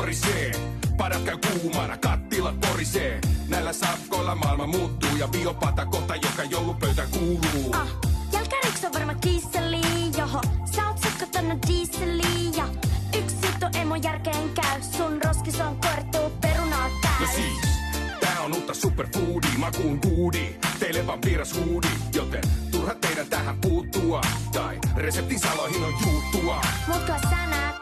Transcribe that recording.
korisee. Padat käy kuumana, kattilat porisee. Näillä safkoilla maailma muuttuu ja biopata kohta joka joulupöytä kuuluu. Jälkäriks on varma kiisseli, joho sä oot sekoittanut dieseliin. Ja yksi juttu ei mun järkeen käy, sun roskis on korttuu perunaa täys. No siis, tää on uutta superfoodi, makuun huudi. Teille vaan piiras huudi, joten turha teidän tähän puuttua. Tai reseptin saloihin on juuttua. Mut kyllä sä näet